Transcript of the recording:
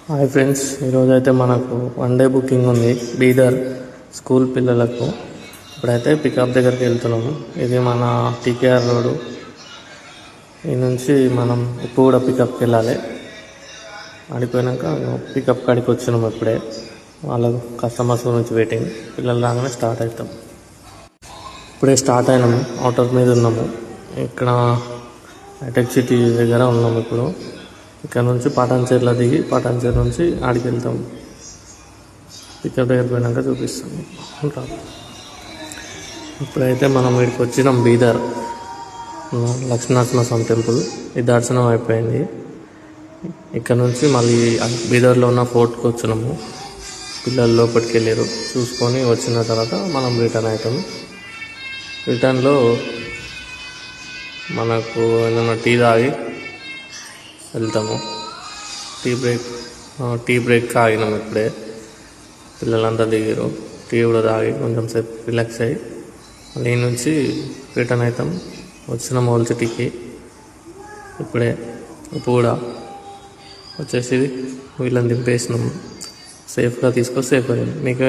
Hi friends, ఈరోజు అయితే మనకు వన్ డే బుకింగ్ ఉంది బీదర్ స్కూల్ పిల్లలకు. ఇప్పుడైతే పికప్ దగ్గరికి వెళ్తున్నాము. ఇది మన టీకేఆర్ రోడ్. ఈ నుంచి మనం ఇప్పుడు కూడా పికప్కి వెళ్ళాలి. ఆడిపోయాక పికప్ కాడికి వచ్చినాము. ఇప్పుడే వాళ్ళకు కస్టమర్స్ గురించి వెయిటింగ్. పిల్లలు రాగానే స్టార్ట్ అవుతాం. ఇప్పుడే స్టార్ట్ అయినాము. అవుటర్ మీద ఉన్నాము. ఇక్కడ హైటెక్ సిటీ దగ్గర ఉన్నాము. ఇప్పుడు ఇక్కడ నుంచి పటాన్చేరులో దిగి పటాన్చేరు నుంచి ఆడికి వెళ్తాం. పికప్ దగ్గర పోయినాక చూపిస్తాం. ఇప్పుడైతే మనం వీడికి వచ్చినాం బీదర్ లక్ష్మీనరసింహస్వామి టెంపుల్. ఈ దర్శనం అయిపోయింది. ఇక్కడ నుంచి మళ్ళీ బీదర్లో ఉన్న ఫోర్ట్కి వచ్చినాము. పిల్లలు లోపలికి వెళ్ళారు. చూసుకొని వచ్చిన తర్వాత మనం రిటర్న్ అవుతాము. రిటర్న్లో మనకు ఏదైనా టీ తాగి వెళ్తాము. టీ బ్రేక్ ఆగినాము. ఇప్పుడే పిల్లలంతా దిగారు. టీ కూడా తాగి కొంచెం సేపు రిలాక్స్ అయ్యి మళ్ళీ నుంచి రిటర్న్ అవుతాం. వచ్చిన ఓల్డ్ సిటీకి ఇప్పుడే కూడా వచ్చేసి వీళ్ళని దింపేసినాము. సేఫ్గా తీసుకొని సేఫ్గా మీకు